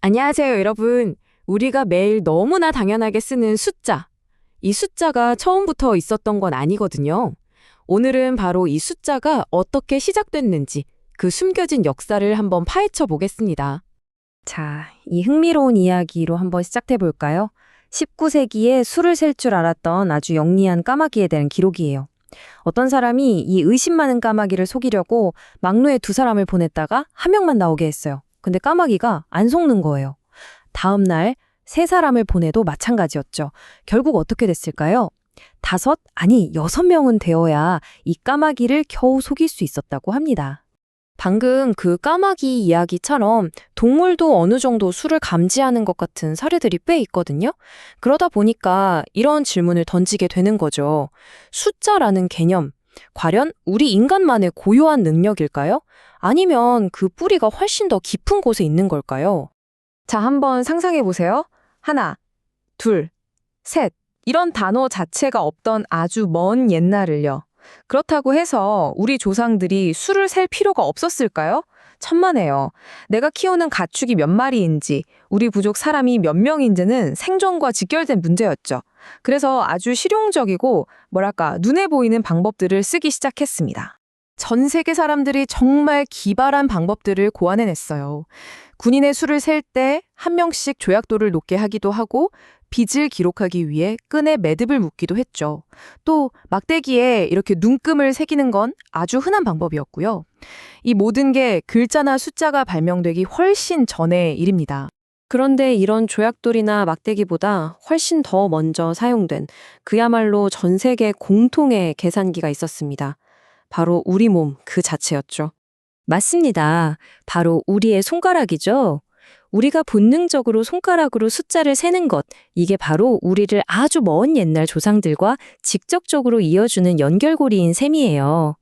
안녕하세요, 여러분. 우리가 매일 너무나 당연하게 쓰는 숫자. 이 숫자가 처음부터 있었던 건 아니거든요. 오늘은 바로 이 숫자가 어떻게 시작됐는지 그 숨겨진 역사를 한번 파헤쳐 보겠습니다. 자, 이 흥미로운 이야기로 한번 시작해 볼까요? 19세기에 수를 셀 줄 알았던 아주 영리한 까마귀에 대한 기록이에요. 어떤 사람이 이 의심 많은 까마귀를 속이려고 막루에 두 사람을 보냈다가 한 명만 나오게 했어요. 근데 까마귀가 안 속는 거예요. 다음 날 세 사람을 보내도 마찬가지였죠. 결국 어떻게 됐을까요? 다섯, 아니 6명은 되어야 이 까마귀를 겨우 속일 수 있었다고 합니다. 방금 그 까마귀 이야기처럼 동물도 어느 정도 수를 감지하는 것 같은 사례들이 꽤 있거든요. 그러다 보니까 이런 질문을 던지게 되는 거죠. 숫자라는 개념, 과연 우리 인간만의 고유한 능력일까요? 아니면 그 뿌리가 훨씬 더 깊은 곳에 있는 걸까요? 자, 한번 상상해 보세요. 하나, 둘, 셋. 이런 단어 자체가 없던 아주 먼 옛날을요. 그렇다고 해서 우리 조상들이 수를 셀 필요가 없었을까요? 천만에요. 내가 키우는 가축이 몇 마리인지, 우리 부족 사람이 몇 명인지는 생존과 직결된 문제였죠. 그래서 아주 실용적이고, 눈에 보이는 방법들을 쓰기 시작했습니다. 전 세계 사람들이 정말 기발한 방법들을 고안해냈어요. 군인의 수를 셀 때 한 명씩 조약돌을 놓게 하기도 하고, 빚을 기록하기 위해 끈에 매듭을 묶기도 했죠. 또 막대기에 이렇게 눈금을 새기는 건 아주 흔한 방법이었고요. 이 모든 게 글자나 숫자가 발명되기 훨씬 전의 일입니다. 그런데 이런 조약돌이나 막대기보다 훨씬 더 먼저 사용된 그야말로 전 세계 공통의 계산기가 있었습니다. 바로 우리 몸 그 자체였죠. 맞습니다. 바로 우리의 손가락이죠. 우리가 본능적으로 손가락으로 숫자를 세는 것, 이게 바로 우리를 아주 먼 옛날 조상들과 직접적으로 이어주는 연결고리인 셈이에요.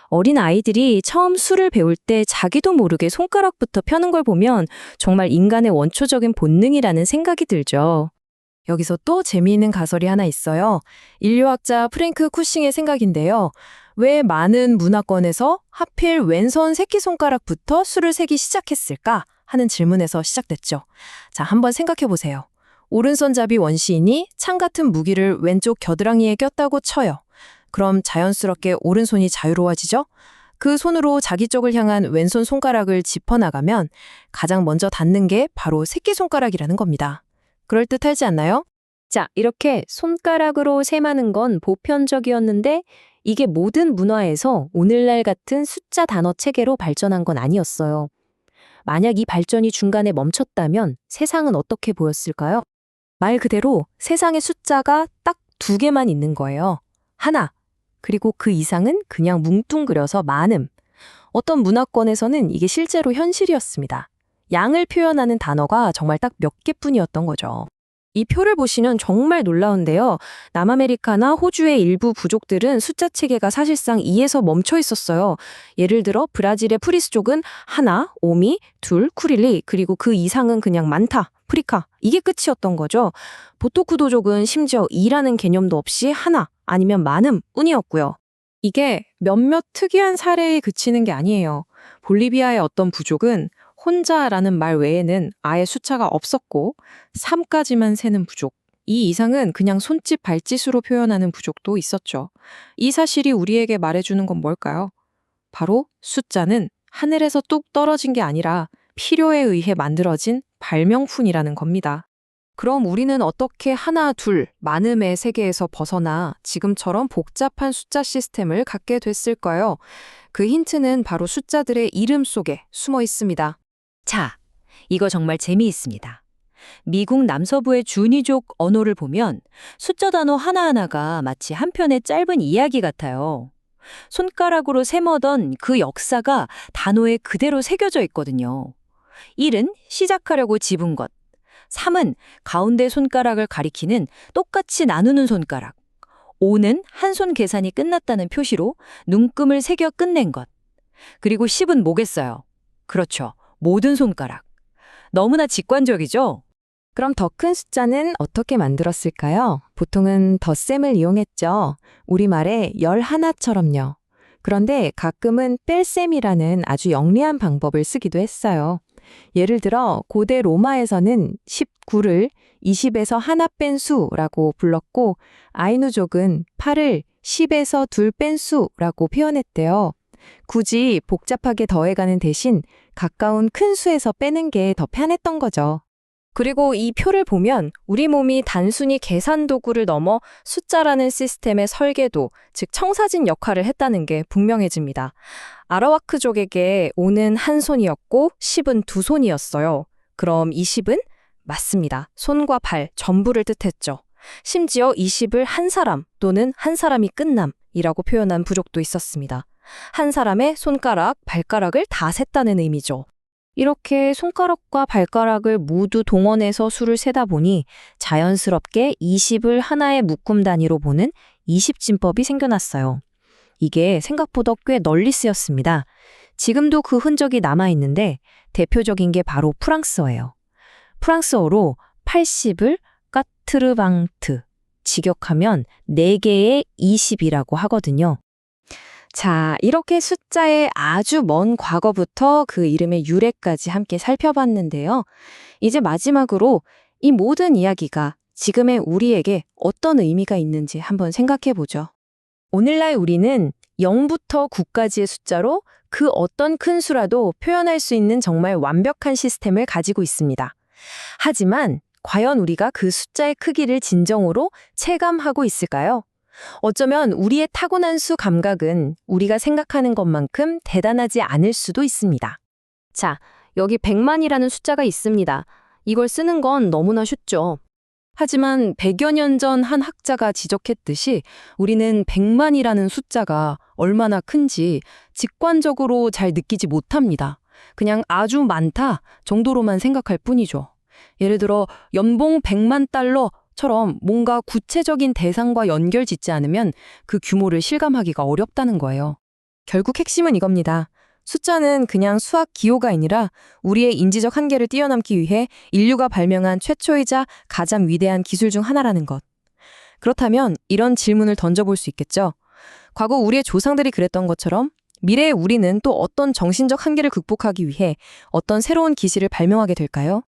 어린 아이들이 처음 수를 배울 때 자기도 모르게 손가락부터 펴는 걸 보면 정말 인간의 원초적인 본능이라는 생각이 들죠. 여기서 또 재미있는 가설이 하나 있어요. 인류학자 프랭크 쿠싱의 생각인데요. 왜 많은 문화권에서 하필 왼손 새끼손가락부터 수를 세기 시작했을까 하는 질문에서 시작됐죠. 자, 한번 생각해 보세요. 오른손잡이 원시인이 창 같은 무기를 왼쪽 겨드랑이에 꼈다고 쳐요. 그럼 자연스럽게 오른손이 자유로워지죠? 그 손으로 자기 쪽을 향한 왼손 손가락을 짚어나가면 가장 먼저 닿는 게 바로 새끼손가락이라는 겁니다. 그럴듯하지 않나요? 자, 이렇게 손가락으로 셈하는 건 보편적이었는데 이게 모든 문화에서 오늘날 같은 숫자 단어 체계로 발전한 건 아니었어요. 만약 이 발전이 중간에 멈췄다면 세상은 어떻게 보였을까요? 말 그대로 세상의 숫자가 딱 2개만 있는 거예요. 하나, 그리고 그 이상은 그냥 뭉뚱그려서 많음. 어떤 문화권에서는 이게 실제로 현실이었습니다. 양을 표현하는 단어가 정말 딱 몇 개뿐이었던 거죠. 이 표를 보시면 정말 놀라운데요. 남아메리카나 호주의 일부 부족들은 숫자 체계가 사실상 2에서 멈춰 있었어요. 예를 들어 브라질의 프리스족은 하나, 오미, 둘, 쿠릴리, 그리고 그 이상은 그냥 많다, 프리카. 이게 끝이었던 거죠. 보토쿠도족은 심지어 2라는 개념도 없이 하나, 아니면 많음, 운이었고요. 이게 몇몇 특이한 사례에 그치는 게 아니에요. 볼리비아의 어떤 부족은 혼자라는 말 외에는 아예 숫자가 없었고 3까지만 세는 부족, 이 이상은 그냥 손짓 발짓으로 표현하는 부족도 있었죠. 이 사실이 우리에게 말해주는 건 뭘까요? 바로 숫자는 하늘에서 뚝 떨어진 게 아니라 필요에 의해 만들어진 발명품이라는 겁니다. 그럼 우리는 어떻게 하나, 둘, 많음의 세계에서 벗어나 지금처럼 복잡한 숫자 시스템을 갖게 됐을까요? 그 힌트는 바로 숫자들의 이름 속에 숨어 있습니다. 자, 이거 정말 재미있습니다. 미국 남서부의 주니족 언어를 보면 숫자 단어 하나하나가 마치 한 편의 짧은 이야기 같아요. 손가락으로 세머던 그 역사가 단어에 그대로 새겨져 있거든요. 1은 시작하려고 집은 것, 3은 가운데 손가락을 가리키는 똑같이 나누는 손가락, 5는 한 손 계산이 끝났다는 표시로 눈금을 새겨 끝낸 것, 그리고 10은 뭐겠어요? 그렇죠. 모든 손가락. 너무나 직관적이죠? 그럼 더 큰 숫자는 어떻게 만들었을까요? 보통은 덧셈을 이용했죠. 우리말의 11처럼요. 그런데 가끔은 뺄셈이라는 아주 영리한 방법을 쓰기도 했어요. 예를 들어 고대 로마에서는 19를 20에서 하나 뺀 수라고 불렀고 아이누족은 8을 10에서 둘 뺀 수라고 표현했대요. 굳이 복잡하게 더해가는 대신 가까운 큰 수에서 빼는 게 더 편했던 거죠. 그리고 이 표를 보면 우리 몸이 단순히 계산 도구를 넘어 숫자라는 시스템의 설계도, 즉 청사진 역할을 했다는 게 분명해집니다. 아라와크족에게 5는 한 손이었고 10은 두 손이었어요. 그럼 20은? 맞습니다. 손과 발 전부를 뜻했죠. 심지어 20을 한 사람 또는 한 사람이 끝남이라고 표현한 부족도 있었습니다. 한 사람의 손가락, 발가락을 다 셌다는 의미죠. 이렇게 손가락과 발가락을 모두 동원해서 수를 세다 보니 자연스럽게 20을 하나의 묶음 단위로 보는 20진법이 생겨났어요. 이게 생각보다 꽤 널리 쓰였습니다. 지금도 그 흔적이 남아있는데 대표적인 게 바로 프랑스어예요. 프랑스어로 80을 까트르방트, 직역하면 4개의 20이라고 하거든요. 자, 이렇게 숫자의 아주 먼 과거부터 그 이름의 유래까지 함께 살펴봤는데요. 이제 마지막으로 이 모든 이야기가 지금의 우리에게 어떤 의미가 있는지 한번 생각해 보죠. 오늘날 우리는 0부터 9까지의 숫자로 그 어떤 큰 수라도 표현할 수 있는 정말 완벽한 시스템을 가지고 있습니다. 하지만 과연 우리가 그 숫자의 크기를 진정으로 체감하고 있을까요? 어쩌면 우리의 타고난 수 감각은 우리가 생각하는 것만큼 대단하지 않을 수도 있습니다. 자, 여기 100만이라는 숫자가 있습니다. 이걸 쓰는 건 너무나 쉽죠. 하지만 100여 년 전 한 학자가 지적했듯이 우리는 100만이라는 숫자가 얼마나 큰지 직관적으로 잘 느끼지 못합니다. 그냥 아주 많다 정도로만 생각할 뿐이죠. 예를 들어 연봉 100만 달러처럼 뭔가 구체적인 대상과 연결 짓지 않으면 그 규모를 실감하기가 어렵다는 거예요. 결국 핵심은 이겁니다. 숫자는 그냥 수학 기호가 아니라 우리의 인지적 한계를 뛰어넘기 위해 인류가 발명한 최초이자 가장 위대한 기술 중 하나라는 것. 그렇다면 이런 질문을 던져볼 수 있겠죠. 과거 우리의 조상들이 그랬던 것처럼 미래의 우리는 또 어떤 정신적 한계를 극복하기 위해 어떤 새로운 기술을 발명하게 될까요?